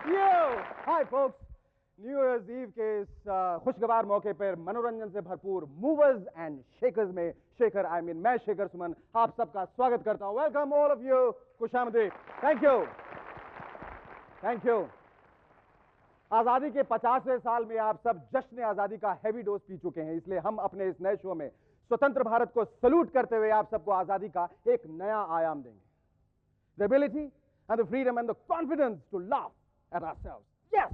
हाय focus, new years ewe के इस खुशगवार मौके पर मनोरंजन से भरपूर मूवर्स एंड शेकर्स में शेखर मैं शेखर सुमन आप सबका स्वागत करता हूं। वेलकम ऑल ऑफ यू, खुशामदीद। Thank you, thank you. आजादी के 50वें साल में आप सब जश्न आजादी का हैवी डोज पी चुके हैं, इसलिए हम अपने इस नए शो में स्वतंत्र भारत को सल्यूट करते हुए आप सबको आजादी का एक नया आयाम देंगे। The ability and the freedom and the confidence to laugh at ourselves. Yes!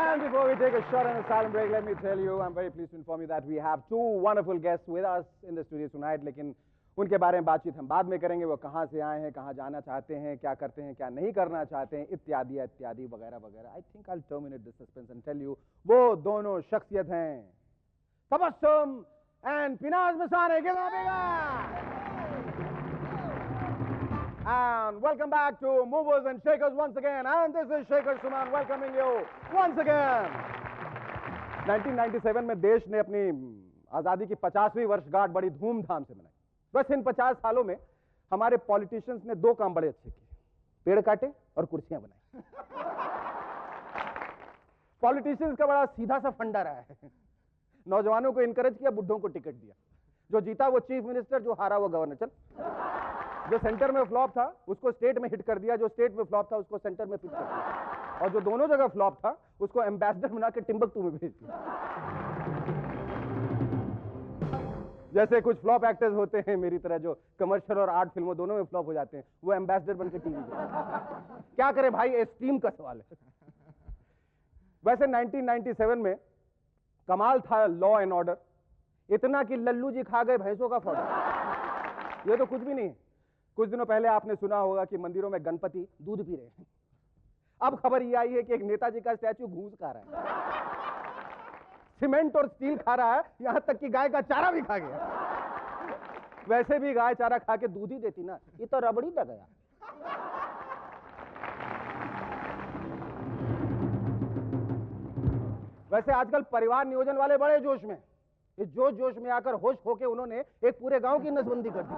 And before we take a short and a silent break, let me tell you, I'm very pleased to inform you that we have two wonderful guests with us in the studio tonight. लेकिन उनके बारे में बातचीत हम बाद में करेंगे। वो कहाँ से आए हैं, कहाँ जाना चाहते हैं, क्या करते हैं, क्या नहीं करना चाहते हैं, इत्यादि इत्यादि वगैरह वगैरह। I think I'll terminate the suspense and tell you, वो दोनों शख्सियत हैं Tabassum and Pinaz Masane. Give them a big hand. And welcome back to Movers and Shakers once again. And this is Shekhar Suman welcoming you once again. 1997 में देश ने अपनी आज़ादी की 50वीं वर्षगांठ बड़ी धूमधाम से मनाई। बस इन 50 सालों में हमारे पॉलिटिशियंस ने दो काम बड़े अच्छे किए, पेड़ काटे और कुर्सियां बनाई। पॉलिटिशियंस का बड़ा सीधा सा फंडा रहा है, नौजवानों को इनकरेज किया, बुड्ढों को टिकट दिया। जो जीता वो चीफ मिनिस्टर, जो हारा वो गवर्नर। चल, जो सेंटर में फ्लॉप था उसको स्टेट में हिट कर दिया, जो स्टेट में फ्लॉप था उसको सेंटर में पिट कर दिया, और जो दोनों जगह फ्लॉप था उसको एम्बेसडर बना के टिम्बकटू में भेज दिया। जैसे कुछ फ्लॉप एक्टर्स होते हैं मेरी तरह, जो कमर्शियल और आर्ट फिल्मों दोनों में फ्लॉप हो जाते हैं, वो एम्बेसडर बन के टीवी पे। क्या करे भाई, एस्टीम का सवाल है। वैसे 1997 में कमाल था लॉ एंड ऑर्डर, इतना कि लल्लू जी खा गए भैंसों का फॉर्डर। ये तो कुछ भी नहीं है। कुछ दिनों पहले आपने सुना होगा कि मंदिरों में गणपति दूध पी रहे हैं। अब खबर ये आई है कि एक नेताजी का स्टैचू घूस खा रहा है, सीमेंट और स्टील खा रहा है, यहां तक कि गाय का चारा भी खा गया। वैसे भी गाय चारा खा के दूध ही देती ना, ये तो रबड़ी लग गया। वैसे आजकल परिवार नियोजन वाले बड़े जोश में, इस जोश में आकर होश होके उन्होंने एक पूरे गांव की नसबंदी कर दी।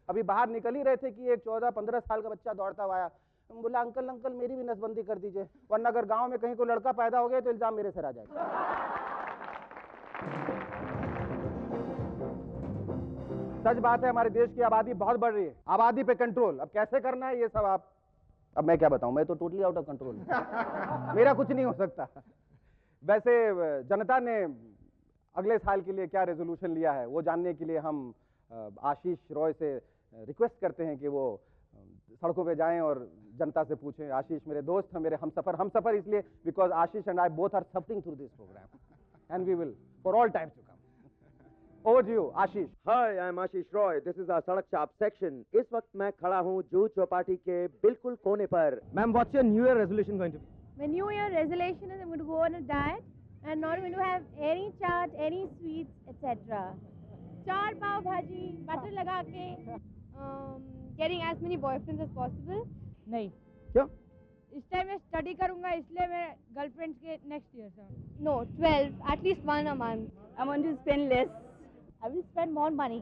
अभी बाहर निकल ही रहे थे कि एक 14-15 साल का बच्चा दौड़ता हुआ आया, बोला अंकल अंकल मेरी भी नसबंदी कर दीजिए, वरना अगर गांव में कहीं कोई लड़का पैदा हो गया तो इल्जाम मेरे सर आ जाएगा। सच बात है, हमारे देश की आबादी बहुत बढ़ रही है, आबादी पे कंट्रोल अब कैसे करना है ये सब अब मैं क्या बताऊं, मैं तो टोटली आउट ऑफ कंट्रोल हूं। मेरा कुछ नहीं हो सकता। वैसे जनता ने अगले साल के लिए क्या रेजोल्यूशन लिया है वो जानने के लिए हम आशीष रॉय से रिक्वेस्ट करते हैं कि वो सड़कों पे जाएं और जनता से पूछें। आशीष मेरे दोस्त हैं, मेरे हमसफर इसलिए because Ashish and I both are suffering through this programme and we will for all times to come. Over to you Ashish. Hi, I am Ashish Roy, this is our सड़क छाप सेक्शन। इस वक्त मैं खड़ा हूँ जूहू चौपाटी के बिल्कुल कोने पर। Ma'am, what's your New Year resolution going to be? My New Year resolution is I'm going to go on a diet and not going to have any chaat, any sweets, etc. Char pav bhaji, butter लगा के, getting as many boyfriends as possible. नहीं, क्यों? इस time मैं study करूंगा इसलिए मैं girlfriends के नेक्स्ट ईयर से। No, 12, at least one a month. I want to spend less. I will spend more money.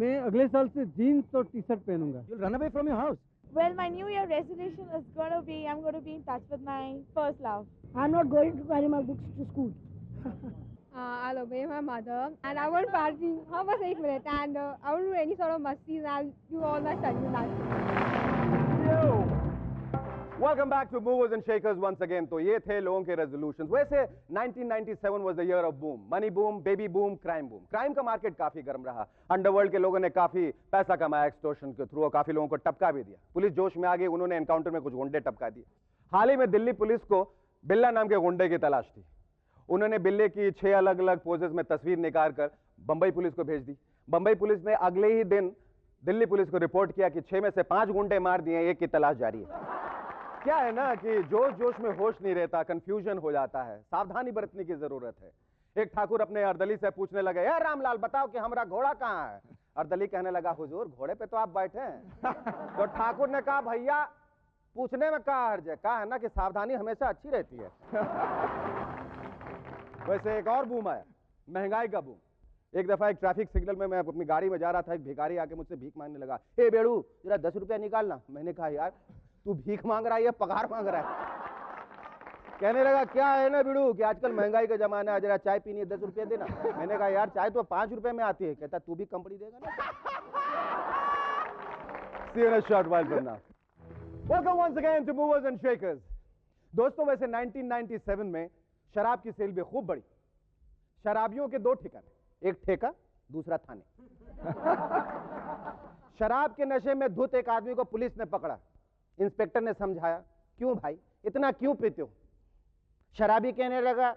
मैं अगले साल से जीन्स और टी शर्ट पहनूंगा। You'll run away from your house. Well, my New Year resolution is going to be I'm going to be in touch with my first love. I'm not going to carry my books to school. I'll obey my mother and I won't party. How was 8 minutes? And I won't do any sort of musties. I'll do all my studies and Welcome back to Movers and Shakers once again. तो ये थे लोगों के resolutions. वैसे 1997 was the year of boom, money boom, baby boom, crime boom. Crime का market काफी गर्म रहा, अंडरवर्ल्ड के लोगों ने काफी पैसा कमाया एक्सटॉर्शन के थ्रू और काफी लोगों को टपका भी दिया। पुलिस जोश में आ गई, उन्होंने एनकाउंटर में कुछ गुंडे टपका दिए। हाल ही में दिल्ली पुलिस को बिल्ला नाम के गुंडे की तलाश थी। उन्होंने बिल्ले की 6 अलग अलग पोजेस में तस्वीर निकाल कर बंबई पुलिस को भेज दी। बंबई पुलिस ने अगले ही दिन दिल्ली पुलिस को रिपोर्ट किया कि 6 में से 5 गुंडे मार दिए, एक की तलाश जारी है। क्या है ना कि जोश में होश नहीं रहता, कंफ्यूजन हो जाता है, सावधानी बरतने की जरूरत है। एक ठाकुर अपने अर्दली से पूछने लगे, यार रामलाल बताओ कि हमारा घोड़ा कहाँ है? अर्दली कहने लगा, हुजूर घोड़े पे तो आप बैठे हैं। तो ठाकुर ने कहा, भैया पूछने में क्या हर्ज है, कहा है ना कि सावधानी हमेशा अच्छी रहती है। वैसे एक और बूम आया, महंगाई का बूम। एक दफा एक ट्रैफिक सिग्नल में मैं अपनी गाड़ी में जा रहा था, एक भिखारी आके मुझसे भीख मांगने लगा, ए बेड़ू जरा 10 रुपया निकालना। मैंने कहा यार तू भीख मांग रहा है या पगार मांग रहा है? कहने लगा क्या है ना बिड़ू कि आजकल महंगाई का जमाना है, जरा चाय पीनी है 10 रुपये देना। मैंने कहा यार चाय तो 5 रुपए में आती है। कहता तू भी कंपनी देगा ना। See you in a short while from now. Welcome once again to Movers and Shakers. दोस्तों वैसे 1997 में शराब की सेल भी खूब बढ़ी। शराबियों के 2 ठिकाने, एक ठेका दूसरा थाने। शराब के नशे में धुत एक आदमी को पुलिस ने पकड़ा। इंस्पेक्टर ने समझाया, क्यों भाई इतना क्यों पीते हो? शराबी कहने लगा,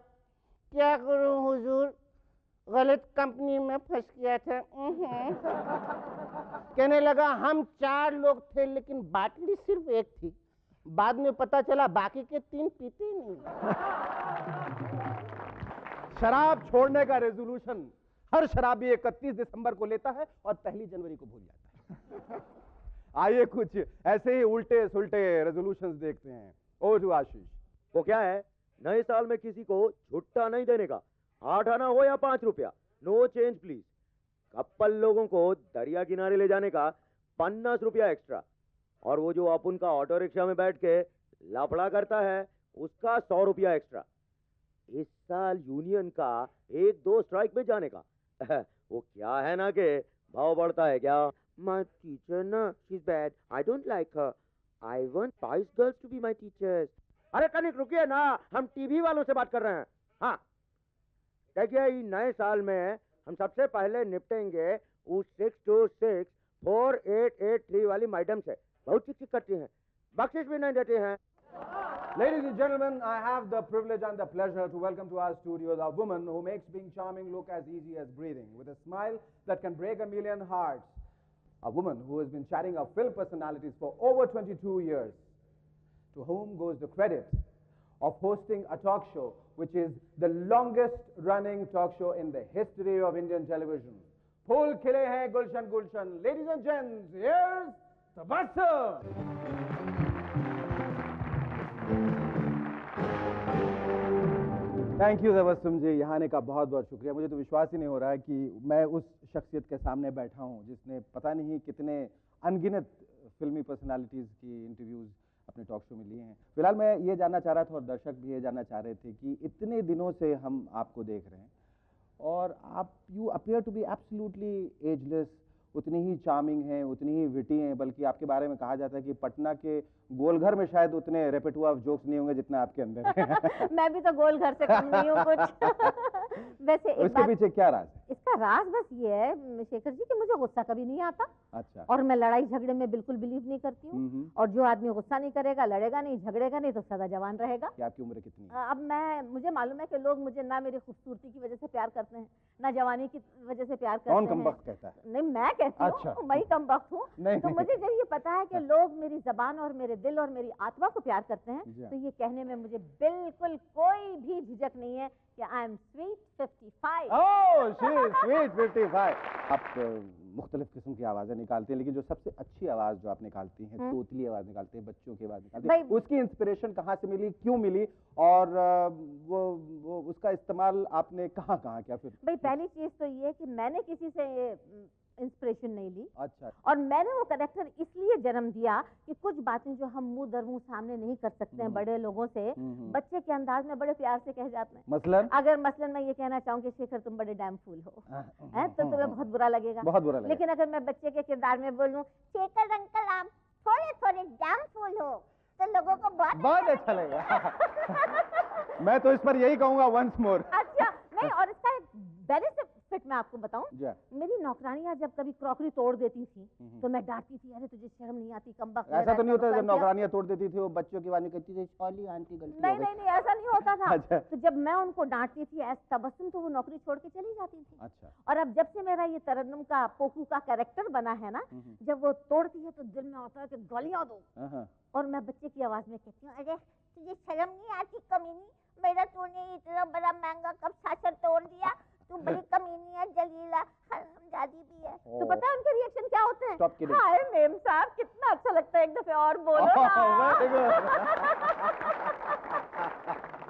क्या करूं हुजूर, गलत कंपनी में फंस गया था। कहने लगा हम 4 लोग थे लेकिन बाटली सिर्फ एक थी, बाद में पता चला बाकी के 3 पीते ही नहीं। शराब छोड़ने का रेजोल्यूशन हर शराबी 31 दिसंबर को लेता है और 1 जनवरी को भूल जाता है। आइए कुछ ऐसे ही उल्टे सुल्टे रेजोल्यूशंस देखते हैं। ओ टू आशीष। वो क्या है, नए साल में किसी को छुट्टा नहीं देने का, 8 आना हो या 5 रुपया, नो चेंज प्लीज। कपल लोगों को दरिया किनारे ले जाने का 50 रुपया एक्स्ट्रा, और वो जो अपन का ऑटो रिक्शा में बैठ के लफड़ा करता है उसका 100 रुपया एक्स्ट्रा। इस साल यूनियन का 1-2 स्ट्राइक में जाने का। वो क्या है ना कि भाव बढ़ता है क्या। माय टीचर ना, she is bad, I don't like her, I want 5 girls to be my teachers. अरे कनिक रुकिए ना, हम टीवी वालों से बात कर रहे हैं। हाँ देखिए, नए साल में हम सबसे पहले निपटेंगे उस 6264883 वाली मैडम से, बहुत चिक करती हैं, बख्शिश भी नहीं देती हैं। Ladies and gentlemen, I have the privilege and the pleasure to welcome to our studios a woman who makes being charming look as easy as breathing, with a smile that can break a million hearts. A woman who has been chatting up film personalities for over 22 years, to whom goes the credit of hosting a talk show which is the longest running talk show in the history of Indian television. Phul khile hain Gulshan Gulshan. Ladies and gents, here's Tabassum. Thank you Tabassum ji, यहाँ आने का बहुत बहुत शुक्रिया। मुझे तो विश्वास ही नहीं हो रहा है कि मैं उस शख्सियत के सामने बैठा हूँ जिसने पता नहीं कितने अनगिनत फिल्मी पर्सनालिटीज़ की इंटरव्यूज़ अपने टॉक शो में लिए हैं। फिलहाल मैं ये जानना चाह रहा था और दर्शक भी ये जानना चाह रहे थे कि इतने दिनों से हम आपको देख रहे हैं और आप you appear to be absolutely ageless, उतनी ही चार्मिंग हैं, उतनी ही विटी हैं, बल्कि आपके बारे में कहा जाता है कि पटना के गोलघर में शायद उतने रेपेटुआ ऑफ जोक्स नहीं होंगे जितना आपके अंदर है। मैं भी तो गोलघर से कम नहीं हूँ कुछ। वैसे एक इसके पीछे क्या राज है? इसका राज बस ये है शेखर जी कि मुझे गुस्सा कभी नहीं आता। अच्छा। और मैं लड़ाई झगड़े में बिल्कुल बिलीव नहीं करती हूँ। और जो आदमी गुस्सा नहीं करेगा, लड़ेगा नहीं, झगड़ेगा नहीं, तो सदा जवान रहेगा। क्या आपकी उम्र कितनी है? अब मुझे मालूम है कि लोग मुझे ना मेरी खूबसूरती की वजह से प्यार करते हैं, ना जवानी की वजह से प्यार करते हैं। कौन कमबख्त कहता है? नहीं, मैं कहती हूँ। अच्छा। मैं ही कमबख्त हूँ। तो मुझे जब ये पता है कि लोग मेरी जबान और मेरे दिल और मेरी आत्मा को प्यार करते हैं, तो ये कहने में मुझे बिल्कुल कोई भी झिझक नहीं है कि I am sweet 55। Oh she is sweet 55। आप मुख्तलिफ किस्म की आवाज़ें निकालते हैं, लेकिन जो सबसे अच्छी आवाज़ जो आप निकालती हैं, तोतली आवाज़ निकालते हैं, बच्चों की आवाज़ निकालते हैं, उसकी इंस्पिरेशन कहाँ से मिली, क्यों मिली, और वो उसका इस्तेमाल आपने कहाँ कहाँ किया? फिर भाई पहली चीज़ तो ये कि मैंने किसी से ये इंस्पिरेशन नहीं ली। अच्छा। और मैंने वो कैरेक्टर इसलिए जन्म दिया कि कुछ बातें जो हम मुंह दर मुंह सामने नहीं कर सकते हैं बड़े लोगों से, बच्चे के अंदाज में बड़े प्यार से कह जाते हैं। मसलन मसलन मैं ये कहना चाहूँ कि शेखर तुम बड़े डैम फूल हो, है तो तुम्हें बहुत बुरा लगेगा। बहुत बुरा लगेगा। लेकिन अगर मैं बच्चे के किरदार में बोलूँ, शेखर अंकल आप थोड़े थोड़े डैम फूल हो, तो लोगों को बहुत अच्छा लगेगा। मैं तो इस पर यही कहूँगा वंस मोर। अच्छा नहीं, और इसका एक बेनिफिट मैं आपको बताऊं, मेरी नौकरानियां जब कभी क्रॉकरी तोड़ देती थी तो मैं डांटती थी, अरे तुझे शर्म नहीं आती कमबख्त। ऐसा तो नहीं होता जब नौकरानियां तोड़ देती थी वो बच्चों की वाणी कहती थी सॉरी आंटी गलती हो गई? नहीं ऐसा नहीं होता था। अच्छा। तो जब मैं उनको डांटती थी एज तबस्सुम, तो वो नौकरी छोड़ के चली जाती थी। अच्छा। और अब जब से मेरा ये तरन्नुम का पोकू का कैरेक्टर बना है ना, जब वो तोड़ती है तो दिल में आता है कि गालियां दो, और मैं बच्चे की आवाज में कहती हूँ, अरे तुझे शर्म नहीं आती कमीनी, मेरा तूने इतना बड़ा महंगा कप सासर तोड़ दिया, तू बड़ी कमीनी है, जलीला, हरामजादी भी है। तो पता है उनके रिएक्शन क्या होते हैं? हाय मेम साहब, कितना अच्छा लगता है, एक दफे और बोलो ना।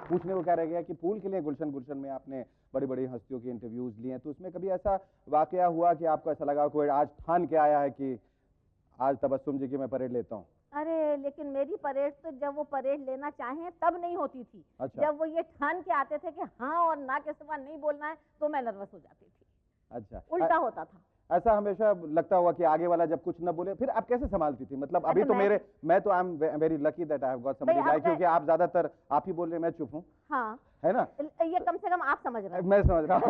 पूछने को क्या रह गया कि फूल के लिए गुलशन गुलशन में आपने बड़ी बड़ी हस्तियों की इंटरव्यूज लिए हैं, तो उसमें कभी ऐसा वाकया हुआ कि आपको ऐसा लगा कोई आज ठान के आया है कि आज तबस्सुम जी की मैं परेड लेता हूँ? अरे लेकिन मेरी परेड तो जब वो परेड लेना चाहें तब नहीं होती थी। अच्छा। जब वो ये ठान के आते थे कि हाँ और ना के सिवा नहीं बोलना है तो मैं नर्वस हो जाती थी। अच्छा, उल्टा होता था। ऐसा हमेशा लगता हुआ कि आगे वाला जब कुछ न बोले फिर आप कैसे संभालती थी? मतलब अभी तो मैं तो I am very lucky that I have got somebody like, क्योंकि आप ज्यादातर आप ही बोल रहे हैं, मैं चुप हूँ। हाँ है ना? ये कम से कम आप समझ रहे हैं। मैं समझ रहा हूँ।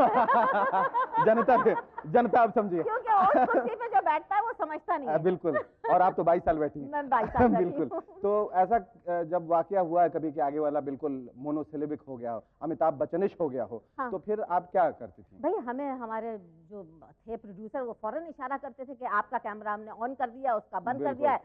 जनता आप समझिए, क्योंकि उस कुर्सी पे जो बैठता है वो समझता नहीं है। बिल्कुल। और आप तो 22 साल बैठी हैं। मैं 22 साल बैठी बिल्कुल। हूँ। तो ऐसा जब वाकया हुआ है कभी कि आगे वाला बिल्कुल मोनोसिलेबिक हो गया हो, अमिताभ बच्चनिश हो गया हो, हाँ। तो फिर आप क्या करती थी? भाई हमें हमारे जो थे प्रोड्यूसर वो फौरन इशारा करते थे कि आपका कैमरा हमने ऑन कर दिया, उसका बंद कर दिया है,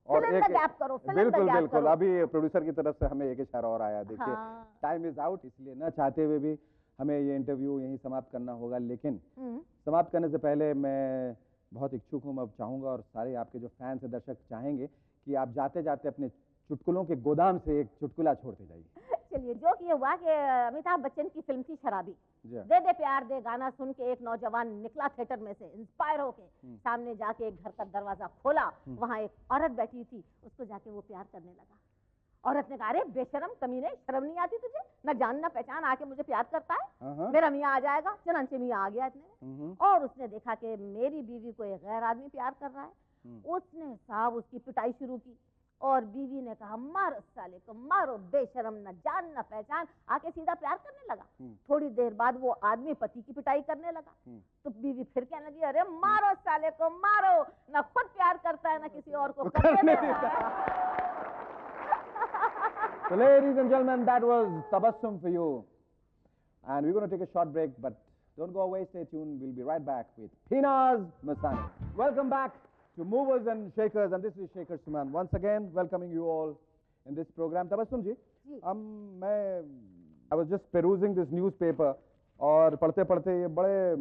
और गैप करो, बिल्कुल अभी प्रोड्यूसर की तरफ से हमें एक इशारा और आया, देखिए हाँ। टाइम इज आउट, इसलिए ना चाहते हुए भी हमें ये इंटरव्यू यहीं समाप्त करना होगा। लेकिन समाप्त करने से पहले मैं बहुत इच्छुक हूँ, मैं चाहूँगा और सारे आपके जो फैंस हैं, दर्शक चाहेंगे कि आप जाते जाते अपने चुटकुलों के गोदाम से एक चुटकुला छोड़ते जाइए। चलिए, जो कि ये हुआ कि अमिताभ बच्चन की फिल्म थी शराबी। दे दे प्यार दे गाना सुन के एक नौजवान निकला थिएटर में से इंस्पायर होके, सामने जाके एक घर का दरवाजा खोला, वहाँ एक औरत बैठी थी, उसको जाके वो प्यार करने लगा। औरत ने कहा, अरे बेशरम कमीने, शर्म नहीं आती तुझे? न जान न पहचान आके मुझे प्यार करता है, मेरा मियाँ आ जाएगा। चनांचे मियाँ आ गया इतने, और उसने देखा कि मेरी बीवी को एक गैर आदमी प्यार कर रहा है। उसने साहब उसकी पिटाई शुरू की, और बीवी ने कहा, मारो साले को मारो, बेशरम, न जान न पहचान, आके सीधा प्यार करने लगा। थोड़ी देर बाद वो आदमी पति की पिटाई करने लगा, तो बीवी फिर कहने लगी, अरे मारो साले को मारो, न खुद प्यार करता है न किसी और को करने देता है। So ladies and gentlemen, that was Tabassum for you. And we're going to take a short break, but don't go away, stay tuned. We'll be right back with Pinaz Masani. Welcome back to Movers and Shakers, and this is Shaker Suman. Once again, welcoming you all in this program. Tabassum ji, I was just perusing this newspaper, और पढ़ते पढ़ते ये बड़े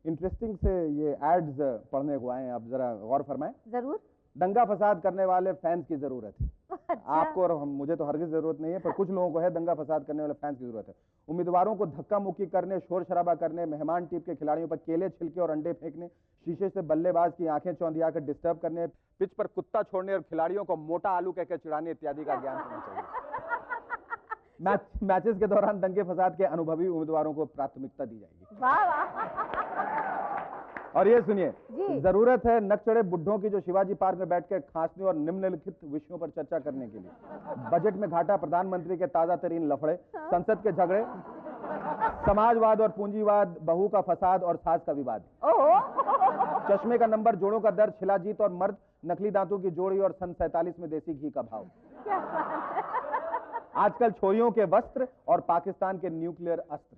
interesting से ये ads पढ़ने को आए हैं। आप जरा गौर फरमाएं। जरूर। दंगा फसाद करने वाले फैंस की जरूरत है। अच्छा। आपको और मुझे तो हरगिज जरूरत नहीं है, पर कुछ लोगों को है, दंगा फसाद करने वाले फैंस की जरूरत है। उम्मीदवारों को धक्का मुक्की करने, शोर शराबा करने, मेहमान टीम के खिलाड़ियों पर केले छिलके और अंडे फेंकने, शीशे से बल्लेबाज की आंखें चौंधिया कर डिस्टर्ब करने, पिच पर कुत्ता छोड़ने और खिलाड़ियों को मोटा आलू कहकर चिढ़ाने इत्यादि का ज्ञान होना चाहिए। मैचेस के दौरान दंगे फसाद के अनुभवी उम्मीदवारों को प्राथमिकता दी जाएगी। वाह वाह। और ये सुनिए, जरूरत है नकचढ़े बुड्ढों की जो शिवाजी पार्क में बैठकर खांसने और निम्नलिखित विषयों पर चर्चा करने के लिए। बजट में घाटा, प्रधानमंत्री के ताजा तरीन लफड़े, संसद के झगड़े, समाजवाद और पूंजीवाद, बहू का फसाद और सास का विवाद, चश्मे का नंबर, जोड़ों का दर्द, शिलाजीत और मर्द, नकली दांतों की जोड़ी और सन 47 में देसी घी का भाव, आजकल छोरियों के वस्त्र और पाकिस्तान के न्यूक्लियर अस्त्र।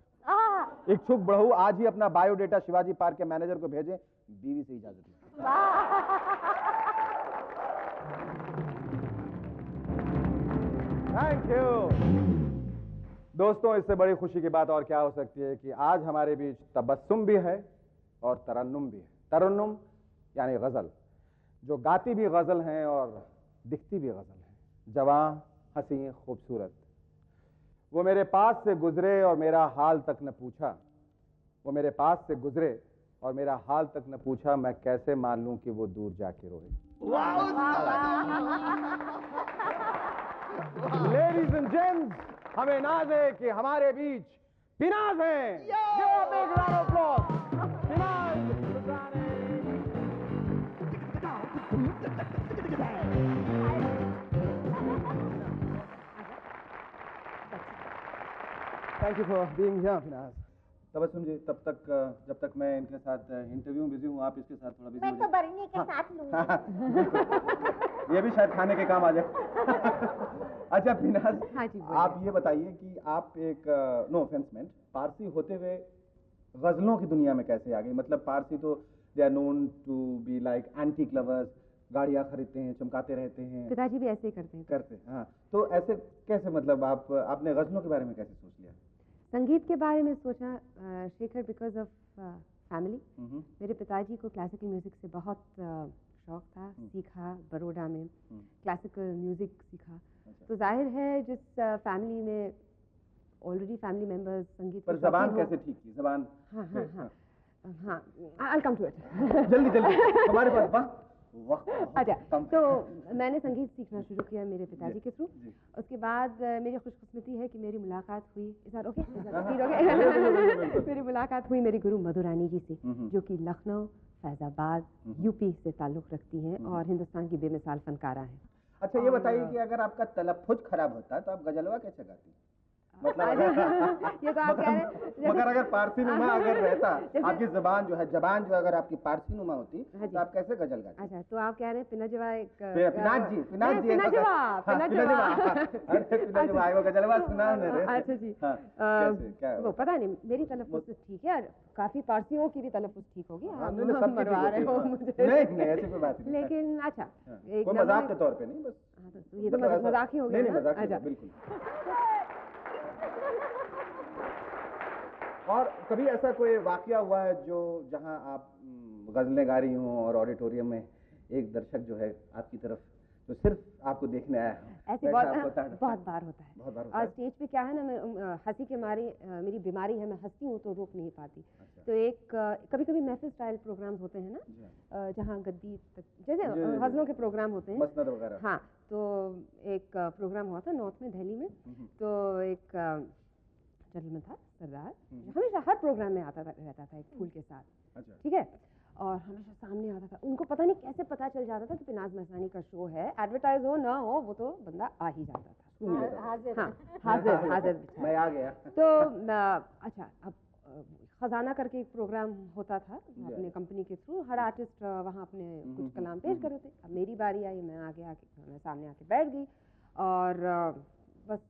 इच्छुक बहू आज ही अपना बायोडेटा शिवाजी पार्क के मैनेजर को भेजें, बीवी से इजाजत लें। थैंक यू दोस्तों, इससे बड़ी खुशी की बात और क्या हो सकती है कि आज हमारे बीच तबस्सुम भी है और तरन्नुम भी है। तरन्नुम यानी गजल, जो गाती भी गजल हैं और दिखती भी गजल हैं, जवां, हंसी, खूबसूरत। वो मेरे पास से गुजरे और मेरा हाल तक न पूछा, वो मेरे पास से गुजरे और मेरा हाल तक न पूछा, मैं कैसे मान लूं कि वो दूर जाके रोए। लेडीज एंड जेंट्स, हमें नाज है कि हमारे बीच पिनाज हैं। Thank you for being here Pinaz. Tabassum ji, जब तक मैं इनके साथ इंटरव्यू बिजी हूँ, आप इसके साथ थोड़ा बिजी मैं तो बरनी के साथ लूंगी। ये भी शायद खाने के काम आ जाए। अच्छा पिनाज, हाँ जी, आप ये बताइए कि आप एक नो ऑफेंस पारसी होते हुए गजलों की दुनिया में कैसे आ गई? मतलब पारसी तो they are known to be like antique lovers, गाड़ियाँ खरीदते हैं, चमकाते रहते हैं। पिताजी भी ऐसे ही करते हैं। हाँ, तो ऐसे कैसे, मतलब आपने गजलों के बारे में कैसे सोच लिया? संगीत के बारे में सोचा शेखर बिकॉज ऑफ फैमिली। मेरे पिताजी को क्लासिकल म्यूजिक से बहुत शौक था, सीखा बड़ौदा में, क्लासिकल म्यूजिक सीखा। तो जाहिर है जिस फैमिली में ऑलरेडी फैमिली मेंबर्स संगीत पर जबान कैसे ठीक की? जबान हाँ, I'll come to it। जल्दी हमारे पास अच्छा, तो मैंने संगीत सीखना शुरू किया मेरे पिताजी के थ्रू। उसके बाद मेरी खुशकिस्मती है कि मेरी मुलाकात हुई, इस बार ओके मेरी मुलाकात हुई मेरी गुरु मधुरानी जी से, जो कि लखनऊ, फैजाबाद, यूपी से ताल्लुक़ रखती हैं और हिंदुस्तान की बेमिसाल फनकारा हैं। अच्छा, ये बताइए कि अगर आपका तलफ़्फ़ुज़ खराब होता है तो आप गजलवा कैसे गाती? मतलब ये तो आप कह रहे हैं, मगर अगर पारसी नुमा अगर रहता, आपकी जबान जो है अगर आपकी पारसी नुमा होती तो आप कैसे गजल गाती? अच्छा, तो आप कह रहे हैं पिनाजवा एक पिनाजवा वो गजलवा सुनाओ ना रे। अच्छा जी, वो पता नहीं, मेरी तलफ़्फ़ुज़ ठीक है और काफी पारसियों की भी तलफ़्फ़ुज़ ठीक होगी। आप मरवा रहे हो मुझे। नहीं ऐसी कोई बात नहीं, लेकिन अच्छा कोई मजाक के तौर पे नहीं, बस ये तो मजाक ही हो गया। नहीं मजाक नहीं, बिल्कुल। और कभी ऐसा कोई वाकया हुआ है जो जहां आप गजलें गा रही हों और ऑडिटोरियम में एक दर्शक जो है आपकी तरफ जो सिर्फ आपको देखने आया है? ऐसे बहुत बार होता है। और स्टेज पे क्या है ना, मैं हंसी के मारे, मेरी बीमारी है, मैं हंसती हूँ तो रोक नहीं पाती। तो एक कभी कभी महफिल स्टाइल प्रोग्राम्स होते हैं ना, जहाँ गद्दी तक जैसे गजलों के प्रोग्राम होते हैं, मसनद वगैरह। हाँ, तो एक प्रोग्राम हुआ था नॉर्थ में, दिल्ली में। तो एक जेंटलमैन था, सरदार, हमेशा हर प्रोग्राम में रहता था एक फूल के साथ, ठीक है, और हमेशा सामने आता था। उनको पता नहीं कैसे पता चल जाता था कि पिनाज मस्तानी का शो है, एडवर्टाइज हो ना हो, वो तो बंदा आ ही जाता था। हाजिर मैं आ गया। तो अच्छा, अब खजाना करके एक प्रोग्राम होता था अपने कंपनी के थ्रू, हर आर्टिस्ट वहाँ अपने कुछ कलाम पेश कर रहे थे। अब मेरी बारी आई, मैं मैं सामने आके बैठ गई और बस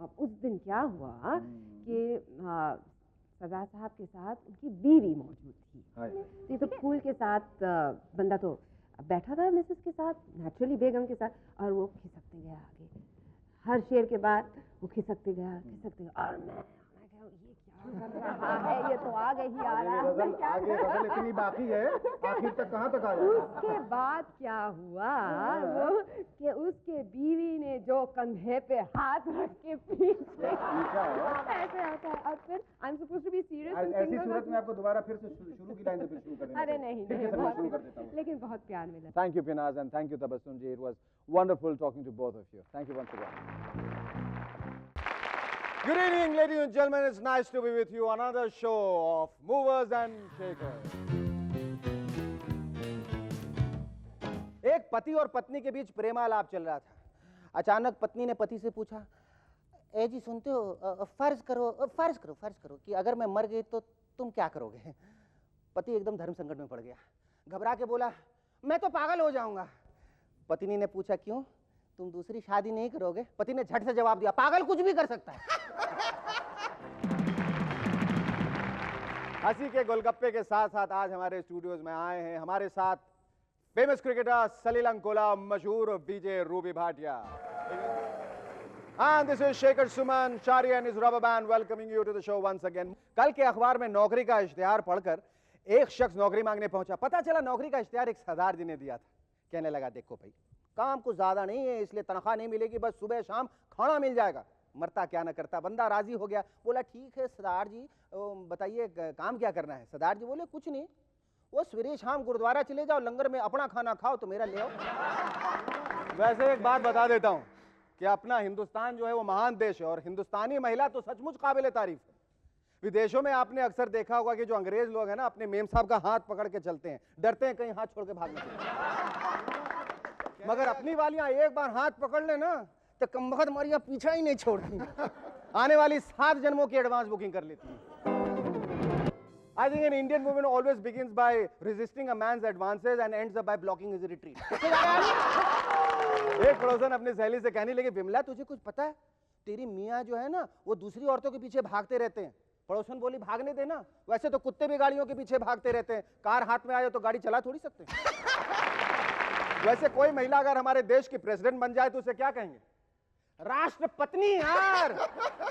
अब उस दिन क्या हुआ कि सरदार साहब के साथ उनकी बीवी मौजूद थी। तो फूल के साथ बंदा तो बैठा था मिसेस के साथ, नेचुरली बेगम के साथ, और वो खिसकते गया आगे, हर शेर के बाद वो खिसकते गया और मैं ये क्या कर रहा है, ये तो आगे ही आ रहा है, आगे गजल इतनी बाकी है, आखिर तक कहाँ तक आ जाएगा? उसके बाद क्या हुआ वो कि उसके बीवी ने जो कंधे पे हाथ रख के पीछे ऐसे आता है, और फिर I am supposed to be serious. ऐसी सूरत में आपको दोबारा फिर से शुरू की लाइन से फिर शुरू कर देना। अरे नहीं, शुरू कर देता हूँ। लेकिन बहुत प्यार मिला। Thank you Pinaz and thank you Tabassum ji. It was wonderful talking to both of you. Thank you once again. Good evening, ladies and gentlemen. It's nice to be with you on another show of Movers and Shakers. एक पति और पत्नी के बीच प्रेमालाप चल रहा था। अचानक पत्नी ने पति से पूछा, ए जी सुनते हो, फर्ज करो कि अगर मैं मर गई तो तुम क्या करोगे? पति एकदम धर्म संकट में पड़ गया, घबरा के बोला, मैं तो पागल हो जाऊंगा। पत्नी ने पूछा, क्यों, तुम दूसरी शादी नहीं करोगे? पति ने झट से जवाब दिया, पागल कुछ भी कर सकता है। हंसी के गोलगप्पे के साथ साथ आज हमारे स्टूडियोज में आए हैं हमारे साथ फेमस क्रिकेटर सलील अंकोला, मशहूर VJ Ruby Bhatia. And this is Shekhar Suman, Shari and his rubber band welcoming you to the show once again. कल के अखबार में नौकरी का इश्तिहार पढ़कर एक शख्स नौकरी मांगने पहुंचा। पता चला नौकरी का इश्तिहार एक सरदार जी ने दिया था। कहने लगा, देखो भाई, काम कुछ ज्यादा नहीं है, इसलिए तनख्वाह नहीं मिलेगी, बस सुबह शाम खाना मिल जाएगा। मरता क्या न करता, बंदा राजी हो गया। बोला, ठीक है सरदार जी, बताइए काम क्या करना है? सरदार जी बोले, कुछ नहीं, वो सवेरे शाम गुरुद्वारा चले जाओ, लंगर में अपना खाना खाओ तो मेरा ले आओ। वैसे एक बात बता देता हूँ कि अपना हिंदुस्तान जो है वो महान देश है और हिंदुस्तानी महिला तो सचमुच काबिल तारीफ है। विदेशों में आपने अक्सर देखा होगा कि जो अंग्रेज लोग हैं ना, अपने मेम साहब का हाथ पकड़ के चलते हैं, डरते हैं कहीं हाथ छोड़ के भागने से। मगर अपनी वालियां एक बार हाथ पकड़ ले ना तो कमबख्त मारिया पीछा ही नहीं छोड़ती, आने वाली 7 जन्मों की एडवांस बुकिंग कर लेती है। I think an Indian woman always begins by resisting a man's advances and ends up by blocking his retreat. एक पड़ोसन अपनी सहेली से कहने लगे, बिमला तुझे कुछ पता है, तेरी मियाँ जो है ना वो दूसरी औरतों के पीछे भागते रहते हैं। पड़ोसन बोली, भागने देना, वैसे तो कुत्ते भी गाड़ियों के पीछे भागते रहते हैं, कार हाथ में आए तो गाड़ी चला थोड़ी सकते हैं। वैसे कोई महिला अगर हमारे देश की प्रेसिडेंट बन जाए तो उसे क्या कहेंगे? राष्ट्रपत्नी। यार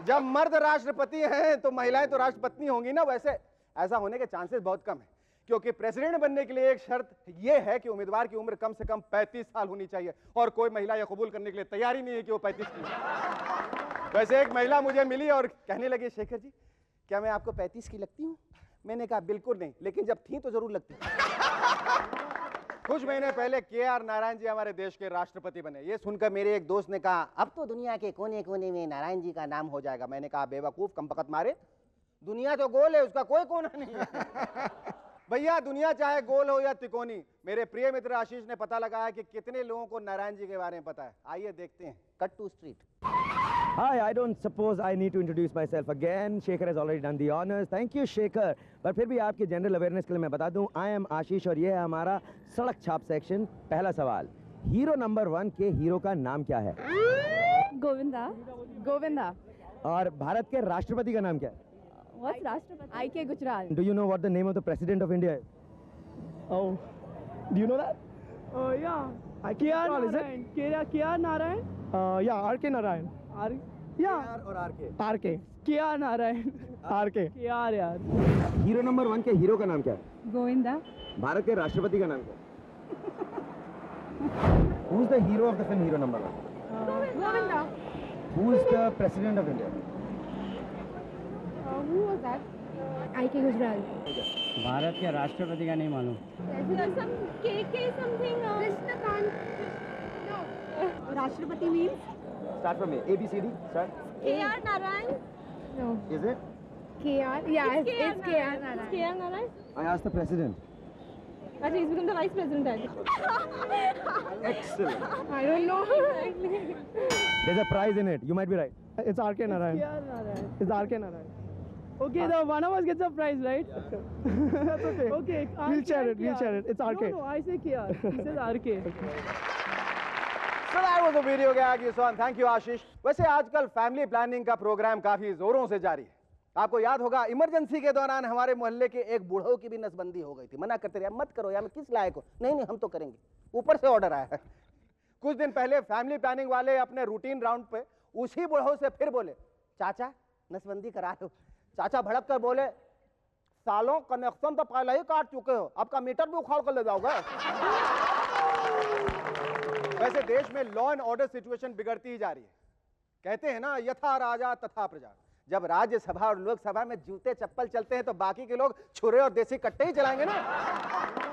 जब मर्द राष्ट्रपति हैं तो महिलाएं तो राष्ट्रपत्नी होंगी ना। वैसे ऐसा होने के चांसेस बहुत कम है, क्योंकि प्रेसिडेंट बनने के लिए एक शर्त यह है कि उम्मीदवार की उम्र कम से कम 35 साल होनी चाहिए, और कोई महिला यह कबूल करने के लिए तैयार ही नहीं है कि वो 35 की। वैसे एक महिला मुझे मिली और कहने लगी, शेखर जी क्या मैं आपको 35 की लगती हूँ? मैंने कहा बिल्कुल नहीं, लेकिन जब थी तो जरूर लगती। कुछ महीने पहले के.आर. नारायण जी हमारे देश के राष्ट्रपति बने। ये सुनकर मेरे एक दोस्त ने कहा अब तो दुनिया के कोने कोने में नारायण जी का नाम हो जाएगा। मैंने कहा बेवकूफ, कमबख्त मारे, दुनिया तो गोल है, उसका कोई कोना नहीं है। भैया दुनिया चाहे गोल हो या तिकोनी, मेरे प्रिय मित्र आशीष ने पता लगाया कि कितने लोगों को नारायण जी के बारे में पता है। आइए देखते हैं, cut to street. Hi, I don't suppose I need to introduce myself again. Shekhar has already done the honors. Thank you, Shekhar. पर फिर भी आपके जनरल अवेयरनेस के लिए मैं बता दूं, I am आशीष और ये है हमारा सड़क छाप सेक्शन। पहला सवाल, हीरो नंबर 1 के हीरो का नाम क्या है? गोविंदा। गोविंदा। और भारत के राष्ट्रपति का नाम क्या है? What's राष्ट्रपति? I.K. Gujral. Do you know what the name of the president of India is? Oh, do you know that? Oh yeah. K.R. Narayan. K.R. Narayan. Yeah, R.K. Narayan. Yeah. और R.K. R.K. K.R. Narayan. R.K. K.R. यार। Hero number 1 के hero का नाम क्या है? गोविंदा। भारत के राष्ट्रपति का नाम क्या है? Who is the hero of the film Hero Number 1? Govinda. Who is the president of India? Who was that? I.K. Gujral. Bharat के राष्ट्रपति का नहीं मालूम। K something. कृष्णकांत। No. राष्ट्रपति means? Start from A. A, B, C, D. Start. K.R. Narayan. No. Is it? K.R. Yeah, it's K.R. Narayan. K.R. Narayan. I asked the president. Actually, he's become the vice president. Excellent. I don't know. There's a prize in it. You might be right. It's R.K. Narayan. It's R.K. Narayan. Okay, the one of us gets a prize, right? That's okay. Okay, we'll share it. We'll share it. It's R.K. No, I say K.R. He says R.K. So that was the video gag you saw, and thank you आशीष। वैसे आजकल family planning का programme काफी जोरों से जारी है। आपको याद होगा इमरजेंसी के दौरान हमारे मोहल्ले के एक बूढ़ों की भी नसबंदी हो गई थी। मना करते रहे, मत करो यार, मैं किस लायक हूँ। नहीं हम तो करेंगे, ऊपर से ऑर्डर आया है। कुछ दिन पहले फैमिली प्लानिंग वाले अपने रूटीन राउंड पे उसी बूढ़ों से फिर बोले चाचा नसबंदी करा दो। चाचा भड़क कर बोले सालों कनेक्शन तो पहले ही काट चुके हो, आपका मीटर भी उखाड़ कर ले जाओगे। वैसे देश में लॉ एंड ऑर्डर सिचुएशन बिगड़ती ही जा रही है। कहते हैं ना यथा राजा तथा प्रजा। जब राज्यसभा और लोकसभा में जूते चप्पल चलते हैं तो बाकी के लोग छुरे और देसी कट्टे ही चलाएंगे ना।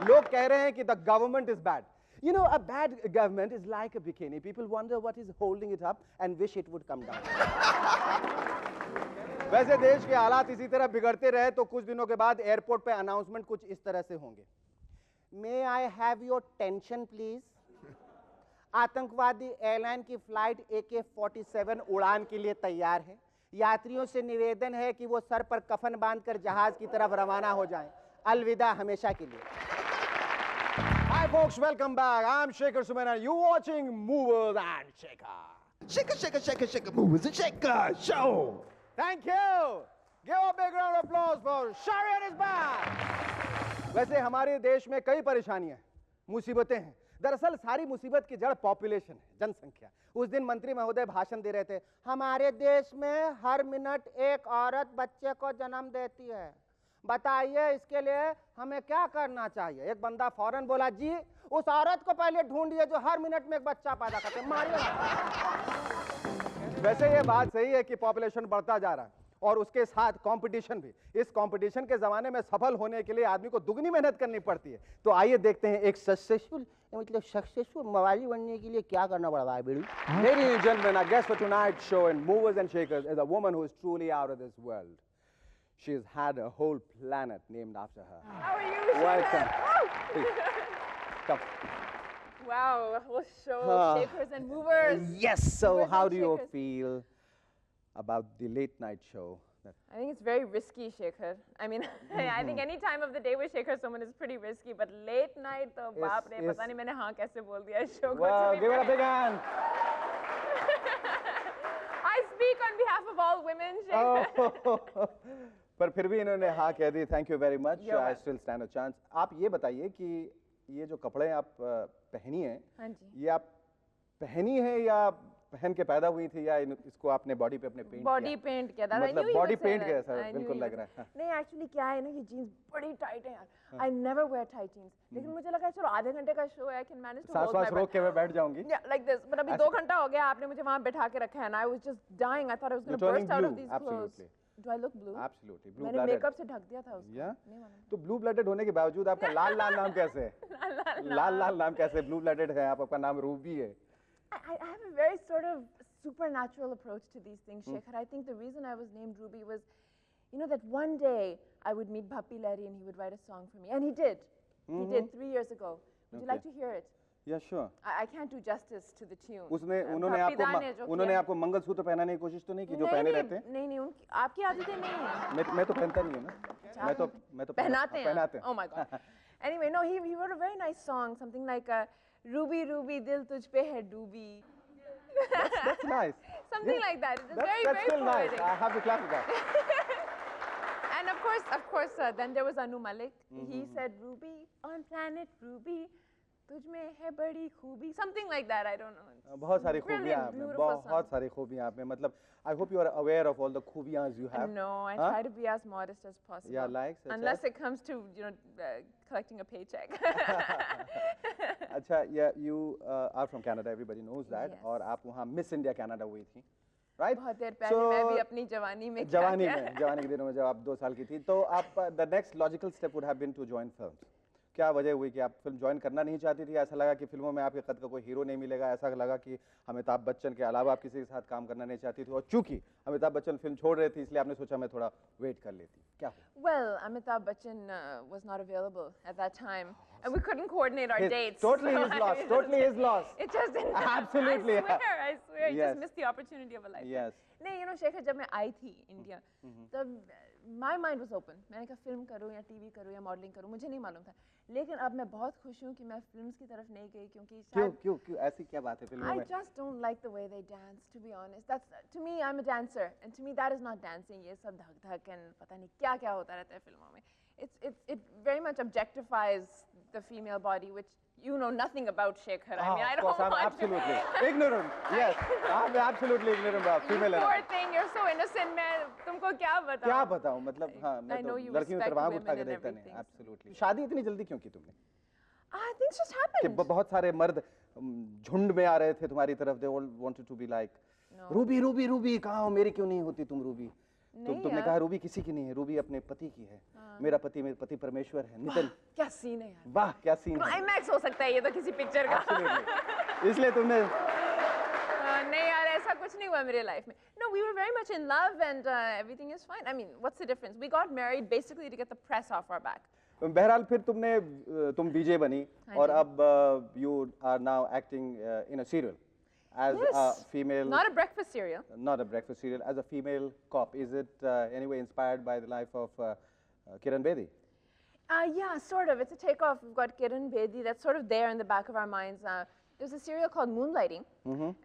लोग कह रहे हैं कि the government is bad. You know, a bad government is like a bikini. People wonder what is holding it up and wish it would come down. वैसे देश के हालात इसी तरह बिगड़ते रहे तो कुछ दिनों के बाद एयरपोर्ट पे अनाउंसमेंट कुछ इस तरह से होंगे। May I have your attention please? आतंकवादी एयरलाइन की फ्लाइट AK-47 उड़ान के लिए तैयार है। यात्रियों से निवेदन है कि वो सर पर कफन बांधकर जहाज की तरफ रवाना हो जाएं। अलविदा हमेशा के लिए। Hi folks, welcome back. I'm Shekhar Suman and you're watching Movers and Shakers. Shaker, Movers and Shakers show. Thank you. Give a big round of applause for Shari and his band. वैसे हमारे देश में कई परेशानियां, मुसीबतें हैं। दरअसल सारी मुसीबत की जड़ पॉपुलेशन है, जनसंख्या। उस दिन मंत्री महोदय भाषण दे रहे थे, हमारे देश में हर मिनट एक औरत बच्चे को जन्म देती है। बताइए इसके लिए हमें क्या करना चाहिए। एक बंदा फौरन बोला, जी उस औरत को पहले ढूंढिए जो हर मिनट में एक बच्चा पैदा करते हैं, मारिए। वैसे ये बात सही है कि पॉपुलेशन बढ़ता जा रहा है और उसके साथ कंपटीशन भी। इस कंपटीशन के जमाने में सफल होने के लिए आदमी को दुगनी मेहनत करनी पड़ती है। तो आइए देखते हैं एक सक्सेसफुल मवाली बनने के लिए क्या करना पड़ रहा है। Ladies and gentlemen, our guest for tonight's show in Movers and Shakers is a woman who is truly out of this world. She's had a whole planet named after her. How are you? Welcome. Please. Come. Wow, whole show, Shakers and Movers. Yes, so Movers how and do you Shakers. feel about the late night show? I think it's very risky, Shekhar. I mean, I think any time of the day with Shekhar Suman is pretty risky, but late night, तो बाप रे, पता नहीं मैंने हाँ कैसे बोल दिया इस show को। Well, give it a big hand. I speak on behalf of all women, Shekhar. पर फिर भी इन्होंने हाँ कह दी। Thank you very much. You're I welcome. still stand a chance. आप ये बताइए कि ये जो कपड़े आप पहनी हैं, हाँ जी। ये आप पहनी है या पहन के पैदा हुई थी या इसको आपने बॉडी पे अपने पेंट किया? बॉडी पेंट किया था। मतलब बॉडी पेंट किया सर, बिल्कुल लग रहा है। नहीं एक्चुअली क्या है ना, ये जीन्स बड़ी टाइट है यार। I never wear tight jeans. लेकिन मुझे लगा चलो आधे घंटे का शो है, I can manage to hold my सांस रोक के मैं बैठ जाऊंगी। Yeah, like this. But अभी 2 घंटा हो गया, आपने मुझे वहाँ बैठा के रखा है, and I was just dying. I thought I was going to burst out of these clothes. Do I look blue? Absolutely, blue मैंने blooded. मेकअप से ढक दिया था उसको. Yeah? नहीं मालूम. तो blue blooded होने के बावजूद आपका लाल लाल नाम कैसे है? लाल लाल नाम कैसे? blue blooded है आप, आपका नाम रूबी है. I have a very sort of supernatural approach to these things, Shekhar. I think the reason I was named Ruby was, you know, that one day I would meet Bappi Lahiri and he would write a song for me. And he did. He did 3 years ago. Would you like to hear it? Yeah, sure. I can't do justice to the tune. उसने उन्होंने आपको मंगलसूत्र पहनाने की कोशिश तो नहीं की जो पहने रहते हैं? नहीं उनकी आपकी आदतें नहीं हैं. मैं तो पहनता नहीं हूँ ना. मैं तो पहनाते हैं. Oh my God. Anyway, no, he wrote a very nice song, something like Ruby Ruby dil tujh pe hai doobi. That's nice. Something like that. It's very that's still poetic. nice. I have to clap for that. And of course, then there was Anu Malik. He said, Ruby on planet Ruby, तुझ में है बड़ी खूबी, something like that. I don't know. बहुत सारी खूबियाँ आप में, बहुत सारी खूबियाँ आप में. मतलब, I hope you are aware of all the खूबियाँ you have. No, I try to be as modest as possible. Yeah, like unless it comes to collecting a paycheck. अच्छा, yeah, you are from Canada. Everybody knows that. Yes. और आप वहाँ Miss India Canada हुई थी, right? बहुत देर पहले मैं भी अपनी जवानी में जवानी के दिनों में जब आप 2 साल की थी, तो आप the next logical step would have been to join films. क्या वजह हुई कि आप फिल्म ज्वाइन करना नहीं चाहती थी? ऐसा लगा कि फिल्मों में आपके कद का कोई हीरो नहीं मिलेगा? ऐसा लगा कि अमिताभ बच्चन के अलावा आप किसी के साथ काम करना नहीं चाहती थी? और चूंकि अमिताभ बच्चन फिल्म छोड़ रहे थे, इसलिए आपने सोचा मैं थोड़ा वेट कर लेती. क्या हुआ? Well, Amitabh Bachchan was not available at that time, and we couldn't coordinate our dates. Totally his loss. Totally his loss. It just didn't. Absolutely. I swear, you Yes. just missed the opportunity of a lifetime. Yes. नहीं, you know, Shekhar, जब मैं आई थी India, तब my mind was open. मैंने कहा film करूँ या TV करूँ या मॉडलिंग करूँ, मुझे नहीं मालूम था. लेकिन अब मैं बहुत खुश हूँ कि मैं फिल्म्स की तरफ नहीं गई, क्योंकि क्यों ऐसी क्या बात है फिल्मों में? I just don't like the way they dance, to be honest. That's, to me, I'm a dancer, and to me that is not dancing. ये सब धक-धक and पता नहीं क्या-क्या होता रहता है फिल्मों में. It very much objectifies the female body, which you know nothing about, Shekhar. I mean, I don't I'm want absolutely ignorant. Yes, I'm absolutely ignorant about female You poor anatomy. thing, you're so innocent. मैं तुमको क्या बताऊँ? क्या बताऊँ? मतलब हाँ, मैं तो लड़कियों की तरफ आँख उठा के देखता नहीं. Absolutely. शादी इतनी जल्दी क्यों की तुमने? Things just कि happened. बहुत सारे मर्द झुंड में आ रहे थे तुम्हारी तरफ. They all wanted to be like, Ruby Ruby Ruby, कहाँ हो? मेरी क्यों नहीं होती तुम रूबी? तुमने कहा रूबी किसी की नहीं है, रूबी अपने पति की है. मेरा पति परमेश्वर है. नितिन, क्या सीन है यार? वाह क्या सीन है. क्लाइमैक्स हो सकता है ये तो किसी पिक्चर का. Absolutely. इसलिए तुमने नहीं यार, ऐसा कुछ नहीं हुआ मेरे लाइफ में. No, we were very much in love and everything is fine. I mean, what's the difference? We got married basically to get the press off our back. बहरहाल फिर तुम बीजे बनी और अब you are now acting in a serial as a female. Not a breakfast cereal. Not a breakfast cereal. As a female cop. Is it anyway inspired by the life of Kiran Bedi? Yeah, sort of. It's a takeoff. We've got Kiran Bedi. That's sort of there in the back of our minds. There's a serial called Moonlighting,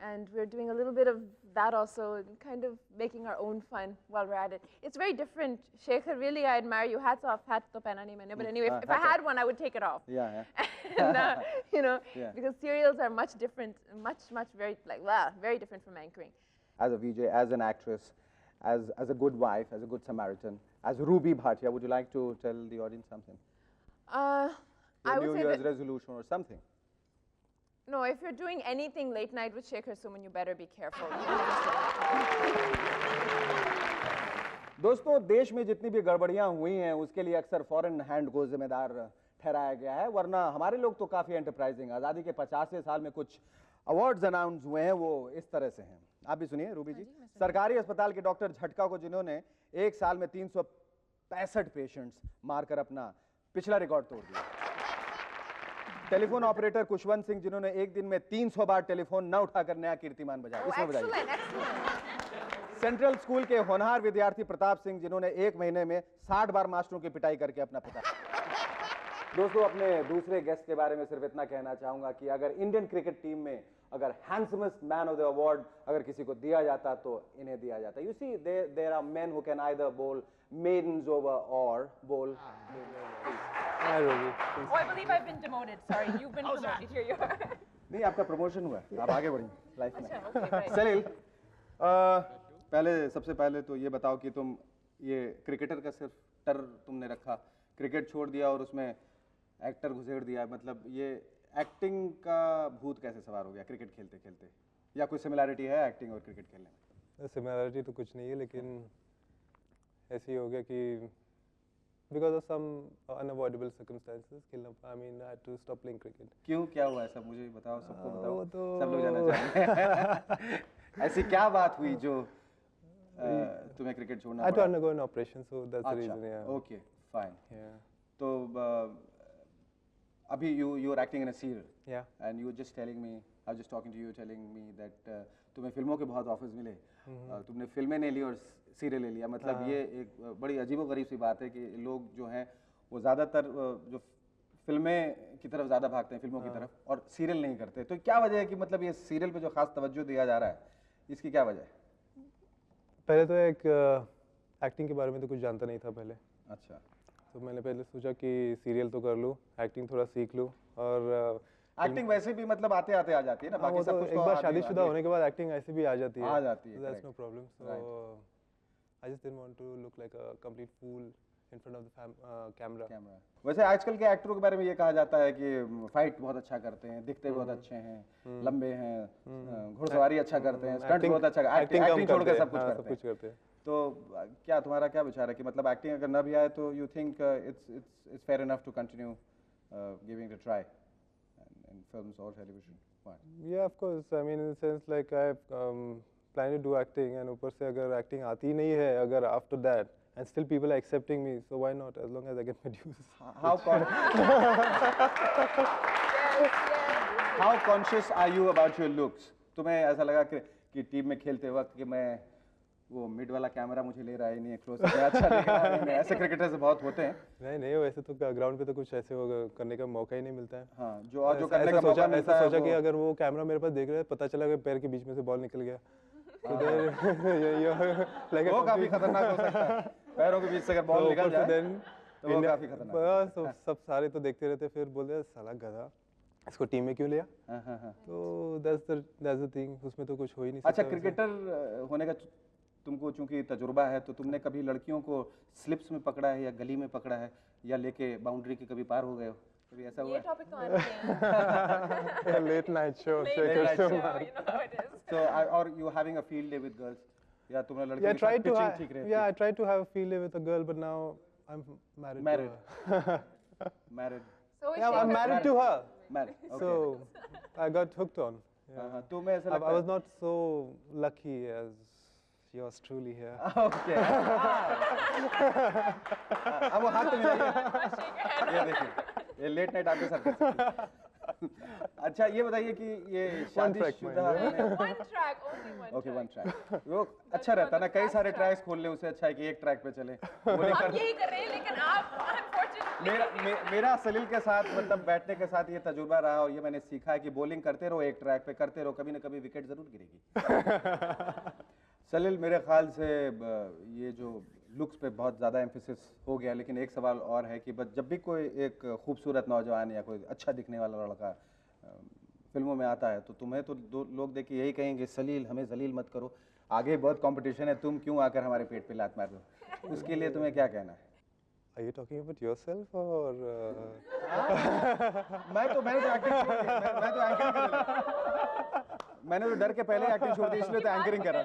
and we're doing a little bit of that also, kind of making our own fun while we're at it. It's very different. Shekhar, really, I admire you. Hats off. Hat to pehna nahi maine. But anyway, if I had one, I would take it off. Yeah. And, you know, Yeah. because serials are much different, much very, like, wow, very different from anchoring. As a VJ, as an actress, as a good wife, as a good Samaritan, as Ruby Bhatia, would you like to tell the audience something? I Your would New say Year's that, resolution or something? no, if you're doing anything late night with Shekhar Suman, you better be careful. दोस्तों, देश में जितनी भी गड़बड़ियां हुई हैं उसके लिए अक्सर फॉरेन हैंड को जिम्मेदार ठहराया गया है, वरना हमारे लोग तो काफी एंटरप्राइजिंग. आज़ादी के 50वें साल में कुछ अवार्ड्स अनाउंस हुए हैं, वो इस तरह से हैं. आप भी सुनिए रूबी जी. सरकारी अस्पताल के डॉक्टर झटका को, जिन्होंने एक साल में 365 पेशेंट्स मारकर अपना पिछला रिकॉर्ड तोड़ दिया. टेलीफोन ऑपरेटर कुशवंत सिंह, जिन्होंने एक दिन में 300 बार टेलीफोन न उठाकर नया कीर्तिमान बजाया. इसमें बजाइए. सेंट्रल स्कूल के होनहार विद्यार्थी प्रताप सिंह, जिन्होंने एक महीने में 60 बार मास्टरों की पिटाई करके अपना पिता. दोस्तों, अपने दूसरे गेस्ट के बारे में सिर्फ इतना कहना चाहूंगा कि अगर इंडियन क्रिकेट टीम में अगर handsomest man of the award अगर किसी को दिया जाता तो इन्हें दिया जाता. You see, there are men who can either bowl maidens over or bowl. Hi, Robi. Oh, I believe I've been demoted. Sorry, you've been promoted. Here you are. नहीं, आपका प्रमोशन हुआ है, आप आगे बढ़िए लाइफ में. अच्छा, okay, right. सलील, सबसे पहले तो ये बताओ कि तुम ये क्रिकेटर का सिर्फ टर तुमने रखा, क्रिकेट छोड़ दिया और उसमें एक्टर घुसेड़ दिया. मतलब ये एक्टिंग का भूत कैसे सवार हो गया क्रिकेट खेलते खेलते? या कोई सिमिलैरिटी है एक्टिंग और क्रिकेट खेलने में? सिमिलैरिटी तो कुछ नहीं है, लेकिन ऐसे ही हो गया कि because of some unavoidable circumstances, I mean, I had to stop playing cricket. क्यों, क्या हुआ ऐसा, मुझे बताओ, सबको बताओ, वो तो सब लोग जानना चाहेंगे। ऐसी क्या बात हुई जो तुम्हें क्रिकेट छोड़ना I had to पड़ा? undergo an operation, so that's the reason. Yeah. Okay, fine. Yeah. तो अभी you are acting in a serial. Yeah. And you were just telling me, I was just talking to you, telling me that तुम्हें फिल्मों के बहुत offers मिले, तुमने फिल्में नहीं ली और सीरियल ले लिया, मतलब ये एक बड़ी अजीबोगरीब सी बात है कि लोग जो हैं वो ज़्यादातर जो फिल्में की तरफ ज़्यादा भागते हैं, फिल्मों की तरफ, और सीरियल नहीं करते। तो क्या वजह है कि मतलब ये सीरियल पे जो खास तवज्जो दिया जा रहा है, इसकी क्या वजह है? पहले तो एक एक्टिंग के बारे में तो कुछ जानता नहीं था पहले। अच्छा। तो मैंने पहले सोचा कि सीरियल तो कर लूँ, एक्टिंग थोड़ा सीख लूँ, और एक्टिंग वैसे भी मतलब आते आते आ जाती है ना, बाकी सब कुछ एक बार शादीशुदा होने के बाद एक्टिंग ऐसे भी आ जाती है। आ जाती है। That's no problem. So I just didn't want to look like a complete fool in front of the camera. वैसे आजकल के एक्टरों के बारे में ये कहा जाता है कि फाइट बहुत अच्छा करते हैं, दिखते बहुत अच्छे हैं, लंबे हैं, घुड़सवारी अच्छा करते हैं, स्टंट बहुत अच्छा करते हैं, एक्टिंग छोड़ के सब कुछ करते हैं। तो क्या तुम्हारा क्या विचार है कि मतलब एक्टिंग अगर न भी आए तो you think it's fair enough to continue giving it a try in films or television? Why? Yeah, of course. I mean, in the sense like I plan to do acting, and ऊपर से अगर acting आती नहीं है, अगर after that, and still people are accepting me, so why not? As long as I get my dues. How conscious are you about your looks? तुम्हें ऐसा लगा कि टीम में खेलते वक्त कि मैं वो मिड वाला कैमरा मुझे ले रहा है नहीं, क्लोज से अच्छा दिख रहा है नहीं, ऐसे क्रिकेटर्स बहुत होते हैं। नहीं वैसे तो ग्राउंड पे तो कुछ ऐसे करने का मौका ही नहीं मिलता है। हाँ, जो करने का मौका मिलता है, सोचा कि अगर वो कैमरा मेरे पास देख रहा है, पता चला कि पैर के बीच में से बॉल निकल गया, वो काफी खतरनाक हो सकता है। पैरों के बीच से अगर बॉल निकल जाए तो वो काफी खतरनाक है। सब सारे तो देखते रहते, फिर बोलते साला गधा, इसको टीम में क्यों लिया? तो that's the thing, उसमें तो कुछ हो ही नहीं सकता। अच्छा, क्रिकेटर होने का तुमको चूंकि तजुर्बा है, तो तुमने कभी लड़कियों को स्लिप्स में पकड़ा है या गली में पकड़ा है या लेके बाउंड्री के कभी पार हो गए हो? कभी ऐसा हुआ? ये टॉपिक तो आना है। Late night show. You know how it is. So, or you having a field day with girls? या तुमने लड़कियों Yeah, के साथ pitching ठीक रहती है? I tried to have a field day with a girl, but now I'm married. Married. So Yeah, I'm married to her. Married. Okay. So I got hooked on. हाँ, तुम्हें ऐसा लगता I है? was not so lucky as yours truly here. Okay. अब वो हाथ तो मिलाइए। ये देखिए, ये लेट नाइट आपके साथ कर सकते हैं। अच्छा, ये बताइए कि ये शादीशुदा One track, only one okay, one track. Track वो अच्छा रहता है ना, कई सारे ट्रैक्स खोल ले, उससे अच्छा है कि एक ट्रैक पे चले। हम यही कर रहे हैं, लेकिन आप unfortunately मेरा सलील के साथ मतलब बैठने के साथ ये तजुर्बा रहा, और ये मैंने सीखा है कि बॉलिंग करते रहो, एक ट्रैक पे करते रहो, कभी ना कभी विकेट जरूर गिरेगी। सलील, मेरे ख्याल से ये जो लुक्स पे बहुत ज़्यादा एम्फेसिस हो गया, लेकिन एक सवाल और है कि जब भी कोई एक खूबसूरत नौजवान या कोई अच्छा दिखने वाला लड़का फिल्मों में आता है, तो तुम्हें तो लोग देख के यही कहेंगे, सलील हमें जलील मत करो, आगे बहुत कंपटीशन है, तुम क्यों आकर हमारे पेट पे लात मार दो? उसके लिए तुम्हें क्या कहना है? Are you talking about yourself or? मैंने तो एक्टिंग छोड़ दी, मैं तो एंकरिंग कर रहा, मैंने तो डर के पहले एक्टिंग छोड़ दी, इसलिए तो एंकरिंग कर रहा।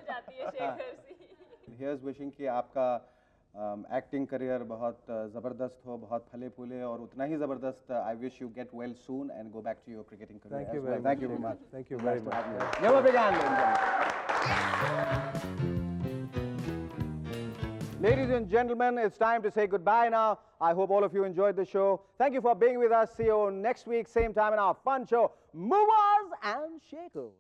Here's wishing कि आपका एक्टिंग करियर बहुत ज़बरदस्त हो, बहुत फले फूले, और उतना ही ज़बरदस्त I wish you get well soon and go back to your cricketing career. Thank you as well. very Thank you very much. Thank you very much. Give a big hand, ladies and gentlemen, it's time to say goodbye now. I hope all of you enjoyed the show. Thank you for being with us. See you next week, same time in our fun show, Movers and Shakers.